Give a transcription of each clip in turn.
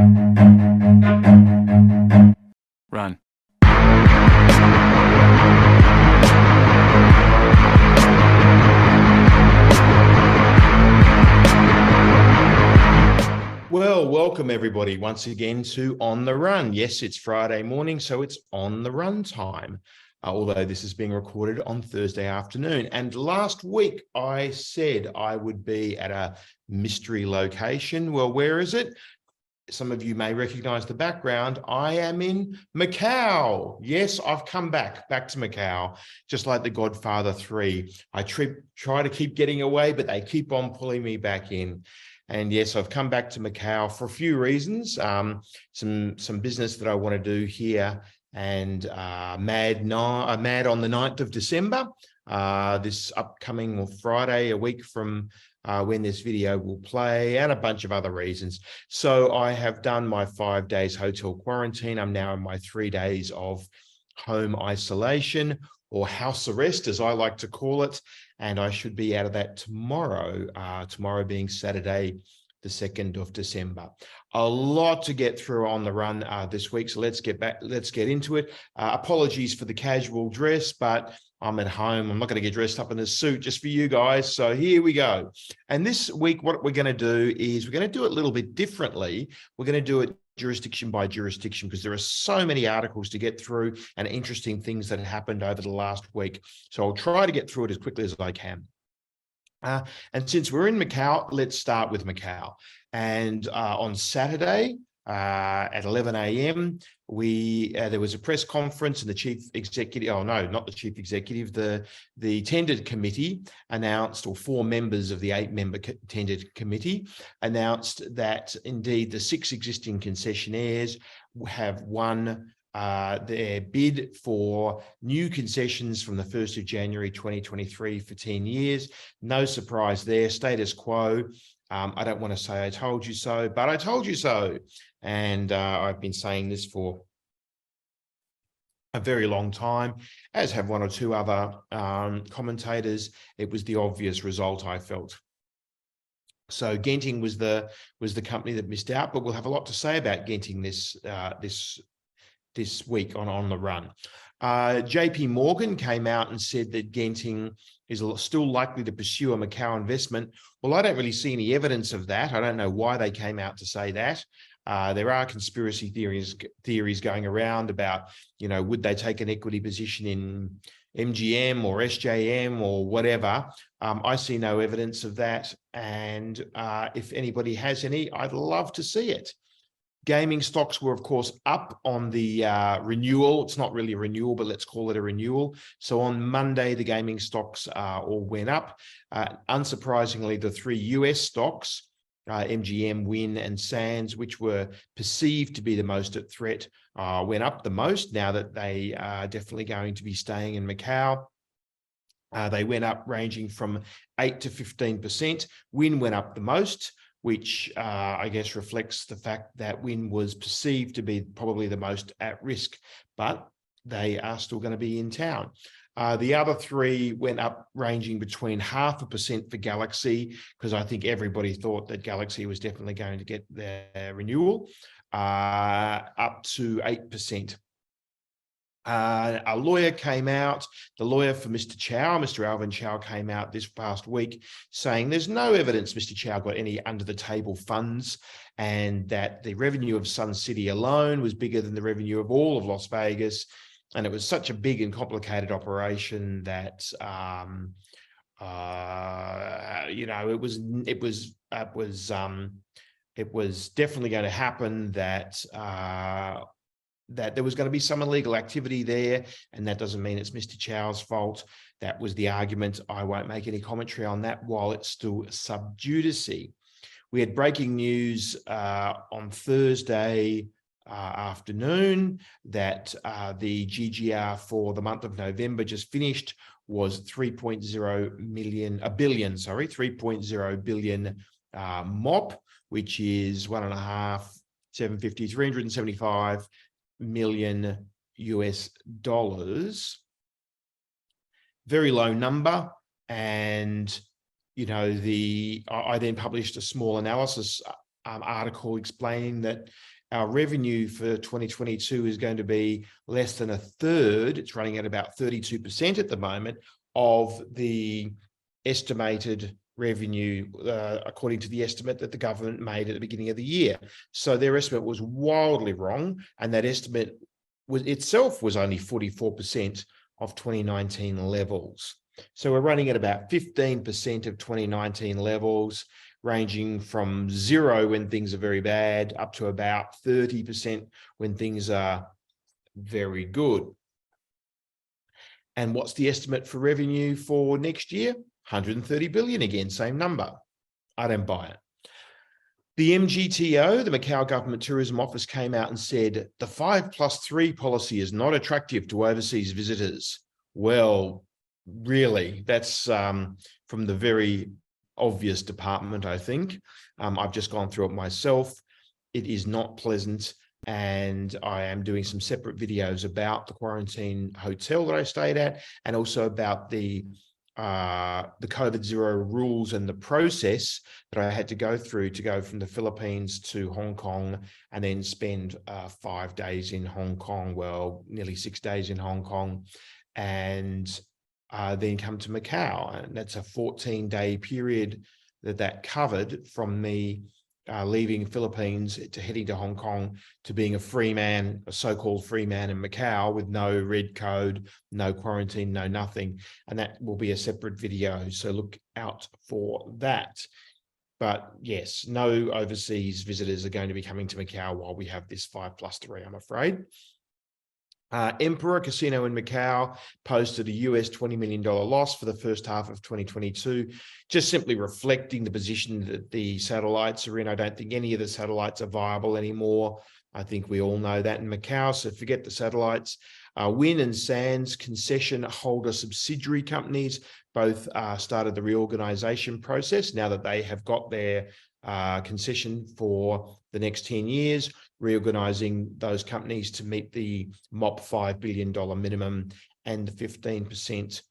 Run. Well, welcome everybody once again to On the Run. Yes, it's Friday morning, so it's on the run time. Although this is being recorded on Thursday afternoon. And last week I said I would be at a mystery location. Well, where is it? Some of you may recognize the background. I am in Macau. Yes, I've come back to Macau, just like The Godfather 3. I try to keep getting away, but they keep on pulling me back in. And yes, I've come back to Macau for a few reasons. Some business that I want to do here, and mad on the 9th of December, this upcoming Friday, a week from when this video will play, and a bunch of other reasons. So I have done my 5 days hotel quarantine. I'm now in my 3 days of home isolation, or house arrest, as I like to call it. And I should be out of that tomorrow, tomorrow being Saturday, the 2nd of December. A lot to get through on the run this week, so let's get into it. Apologies for the casual dress, but I'm at home. I'm not going to get dressed up in a suit just for you guys. So here we go. And this week, what we're going to do is we're going to do it a little bit differently. We're going to do it jurisdiction by jurisdiction, because there are so many articles to get through and interesting things that happened over the last week. So I'll try to get through it as quickly as I can. And since we're in Macau, let's start with Macau. And on Saturday at 11 a.m., there was a press conference, and the chief executive, oh no, not the chief executive, the tender committee announced, or 4 members of the 8-member tender committee announced that indeed the 6 existing concessionaires have won their bid for new concessions from the 1st of January 2023 for 10 years. No surprise there, status quo. I don't want to say I told you so, but I told you so. And I've been saying this for a very long time, as have 1 or 2 other commentators. It was the obvious result, I felt. So Genting was the company that missed out, but we'll have a lot to say about Genting this week on the run. JP Morgan came out and said that Genting is still likely to pursue a Macau investment. Well, I don't really see any evidence of that. I don't know why they came out to say that. There are conspiracy theories going around about, would they take an equity position in MGM or SJM or whatever. I see no evidence of that. And if anybody has any, I'd love to see it. Gaming stocks were, of course, up on the renewal. It's not really a renewal, but let's call it a renewal. So on Monday, the gaming stocks all went up. Unsurprisingly, the 3 US stocks, MGM, Wynn, and Sands, which were perceived to be the most at threat, went up the most, now that they are definitely going to be staying in Macau. They went up ranging from 8 to 15%. Wynn went up the most, which I guess reflects the fact that Wynn was perceived to be probably the most at risk, but they are still going to be in town. The other 3 went up ranging between 0.5% for Galaxy, because I think everybody thought that Galaxy was definitely going to get their renewal, up to 8%. A lawyer came out, the lawyer for Mr. Chow, Mr. Alvin Chow, came out this past week saying there's no evidence Mr. Chow got any under-the-table funds, and that the revenue of Sun City alone was bigger than the revenue of all of Las Vegas. And it was such a big and complicated operation that, it was definitely going to happen that there was going to be some illegal activity there, and that doesn't mean it's Mr. Chow's fault. That was the argument. I won't make any commentary on that while it's still sub judice. We had breaking news on Thursday afternoon that the GGR for the month of November just finished was 3.0 billion MOP, which is 375 million US dollars. Very low number. And I then published a small analysis article explaining that our revenue for 2022 is going to be less than a third. It's running at about 32% at the moment of the estimated revenue, according to the estimate that the government made at the beginning of the year. So their estimate was wildly wrong, and that estimate itself was only 44% of 2019 levels. So we're running at about 15% of 2019 levels, ranging from 0 when things are very bad up to about 30% when things are very good. And what's the estimate for revenue for next year? 130 billion again, same number. I don't buy it. The MGTO, the Macau Government Tourism Office, came out and said the 5+3 policy is not attractive to overseas visitors. Well, really, that's from the very obvious department, I think. I've just gone through it myself. It is not pleasant. And I am doing some separate videos about the quarantine hotel that I stayed at, and also about the COVID-0 rules and the process that I had to go through to go from the Philippines to Hong Kong and then spend 5 days in Hong Kong, well, nearly 6 days in Hong Kong, and then come to Macau. And that's a 14-day period that covered from me leaving Philippines to heading to Hong Kong to being a free man, a so-called free man in Macau with no red code, no quarantine, no nothing. And that will be a separate video, so look out for that. But yes, no overseas visitors are going to be coming to Macau while we have this 5+3, I'm afraid. Emperor Casino in Macau posted a US $20 million loss for the first half of 2022, just simply reflecting the position that the satellites are in. I don't think any of the satellites are viable anymore. I think we all know that in Macau, so forget the satellites. Wynn and Sands concession holder subsidiary companies both started the reorganization process now that they have got their concession for the next 10 years, reorganizing those companies to meet the MOP $5 billion minimum and the 15%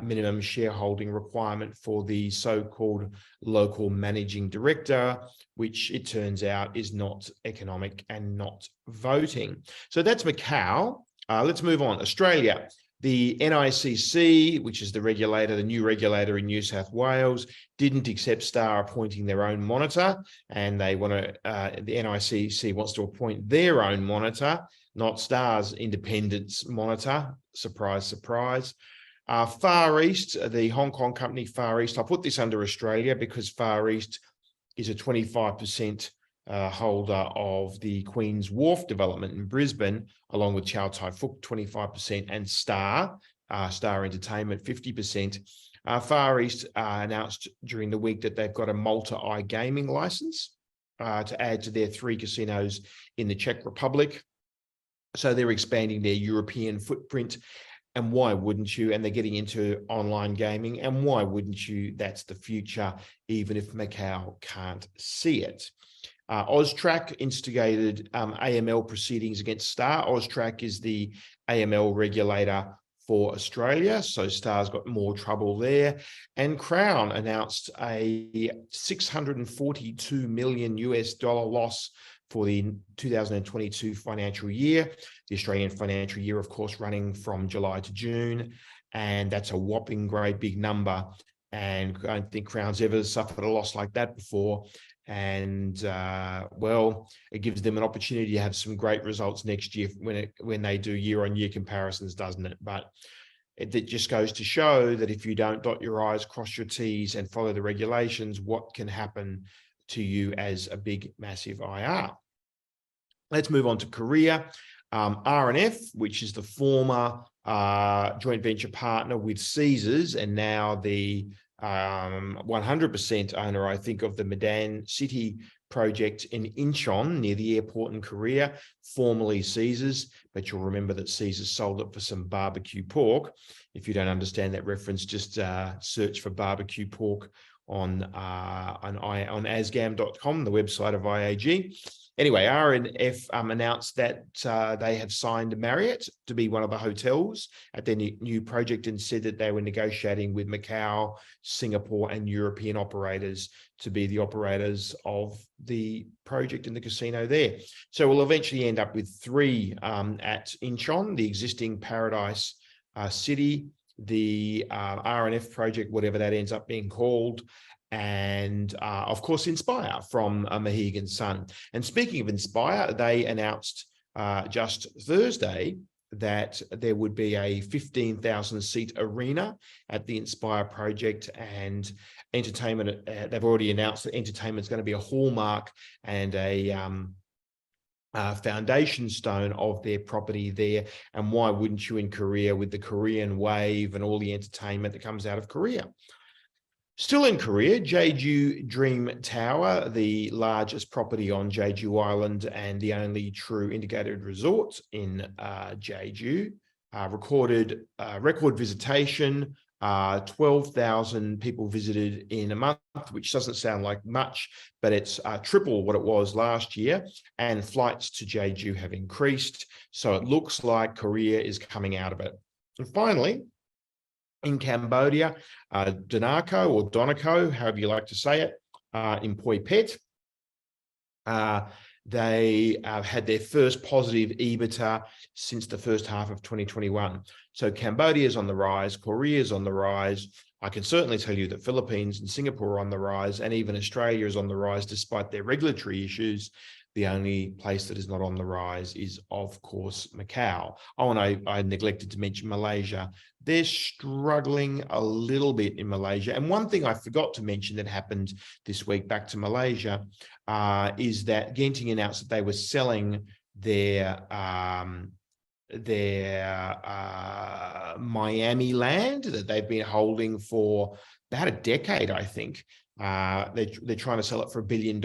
minimum shareholding requirement for the so-called local managing director, which it turns out is not economic and not voting. So that's Macau. Let's move on. Australia. The NICC, which is the regulator, the new regulator in New South Wales, didn't accept Star appointing their own monitor, and they want to. The NICC wants to appoint their own monitor, not Star's independence monitor. Surprise, surprise. Far East, the Hong Kong company Far East. I'll put this under Australia because Far East is a 25% holder of the Queen's Wharf development in Brisbane, along with Chow Tai Fook 25% and Star Entertainment 50%. Far East announced during the week that they've got a Malta iGaming license to add to their 3 casinos in the Czech Republic. So they're expanding their European footprint. And why wouldn't you? And they're getting into online gaming. And why wouldn't you? That's the future, even if Macau can't see it. AUSTRAC instigated AML proceedings against Star. AUSTRAC is the AML regulator for Australia, so Star's got more trouble there. And Crown announced a $642 million loss for the 2022 financial year. The Australian financial year, of course, running from July to June, and that's a whopping great big number. And I don't think Crown's ever suffered a loss like that before. And well, it gives them an opportunity to have some great results next year when they do year-on-year comparisons, doesn't it? But it just goes to show that if you don't dot your I's, cross your T's, and follow the regulations, what can happen to you as a big, massive IR. Let's move on to Korea. R&F, which is the former joint venture partner with Caesars, and now the 100% owner, I think, of the Medan City project in Incheon near the airport in Korea, formerly Caesars, but you'll remember that Caesars sold it for some barbecue pork. If you don't understand that reference, just search for barbecue pork on asgam.com, the website of IAG. Anyway, R&F announced that they have signed Marriott to be one of the hotels at their new project, and said that they were negotiating with Macau, Singapore, and European operators to be the operators of the project in the casino there. So we'll eventually end up with 3 at Incheon, the existing Paradise City, the R&F project, whatever that ends up being called, and of course Inspire from Mohegan Sun. And speaking of Inspire, they announced just Thursday that there would be a 15,000 seat arena at the Inspire project, and entertainment, they've already announced that entertainment is going to be a hallmark and a foundation stone of their property there. And why wouldn't you in Korea, with the Korean wave and all the entertainment that comes out of Korea? Still in Korea, Jeju Dream Tower, the largest property on Jeju Island and the only true integrated resort in Jeju, recorded record visitation. 12,000 people visited in a month, which doesn't sound like much, but it's triple what it was last year. And flights to Jeju have increased. So it looks like Korea is coming out of it. And finally, in Cambodia, Donaco or Donaco, however you like to say it, in Poi Phet, they had their first positive EBITDA since the first half of 2021. So Cambodia is on the rise, Korea is on the rise. I can certainly tell you that Philippines and Singapore are on the rise, and even Australia is on the rise despite their regulatory issues. The only place that is not on the rise is, of course, Macau. Oh, and I neglected to mention Malaysia. They're struggling a little bit in Malaysia. And one thing I forgot to mention that happened this week back to Malaysia is that Genting announced that they were selling their Miami land that they've been holding for about a decade, I think. They're trying to sell it for $1 billion.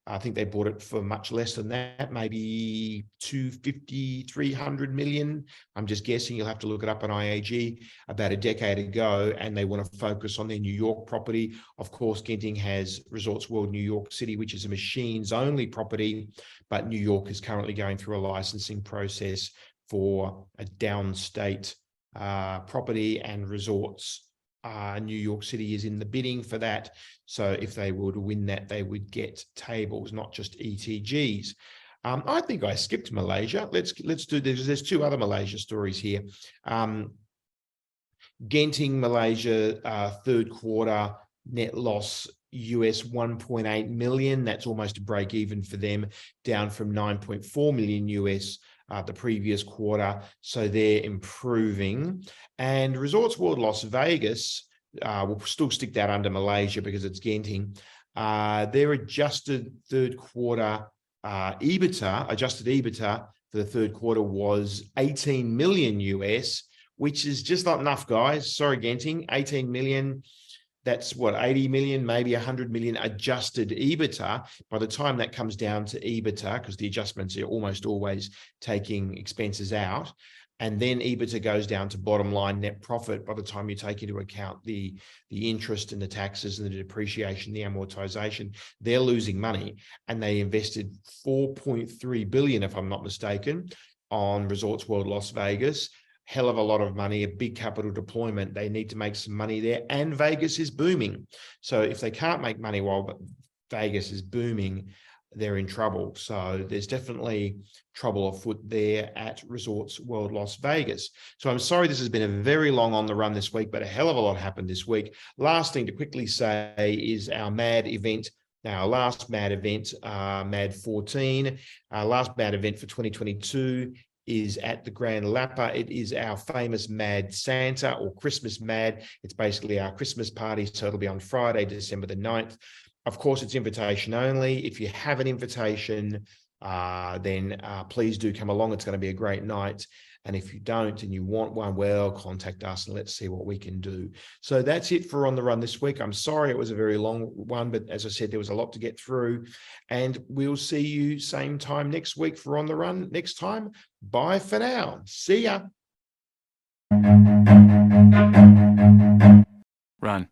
I think they bought it for much less than that, maybe 250, 300 million. I'm just guessing. You'll have to look it up on IAG, about a decade ago, and they want to focus on their New York property. Of course, Genting has Resorts World New York City, which is a machines only property, but New York is currently going through a licensing process for a downstate property and resorts. New York City is in the bidding for that. So if they were to win that, they would get tables, not just ETGs. I think I skipped Malaysia. Let's do this. There's 2 other Malaysia stories here. Genting Malaysia, third quarter net loss US 1.8 million. That's almost a break even for them, down from 9.4 million US the previous quarter. So they're improving. And Resorts World Las Vegas, we'll still stick that under Malaysia because it's Genting. Their adjusted third quarter adjusted EBITDA for the third quarter was 18 million US, which is just not enough, guys. Sorry, Genting, 18 million. That's what, 80 million, maybe 100 million adjusted EBITDA. By the time that comes down to EBITDA, because the adjustments are almost always taking expenses out, and then EBITDA goes down to bottom line net profit by the time you take into account the interest and the taxes and the depreciation, the amortization, they're losing money. And they invested 4.3 billion, if I'm not mistaken, on Resorts World Las Vegas. Hell of a lot of money, a big capital deployment. They need to make some money there, and Vegas is booming. So if they can't make money while Vegas is booming, they're in trouble. So there's definitely trouble afoot there at Resorts World Las Vegas. So I'm sorry this has been a very long on the run this week, but a hell of a lot happened this week. Last thing to quickly say is our MAD event. Now, our last MAD event, MAD 14, our last MAD event for 2022 is at the Grand Lapa. It is our famous Mad Santa or Christmas Mad. It's basically our Christmas party. So it'll be on Friday, December the 9th. Of course, it's invitation only. If you have an invitation, then please do come along. It's going to be a great night. And if you don't and you want one, well, contact us and let's see what we can do. So that's it for On the Run this week. I'm sorry it was a very long one, but as I said, there was a lot to get through. And we'll see you same time next week for On the Run next time. Bye for now. See ya. Run.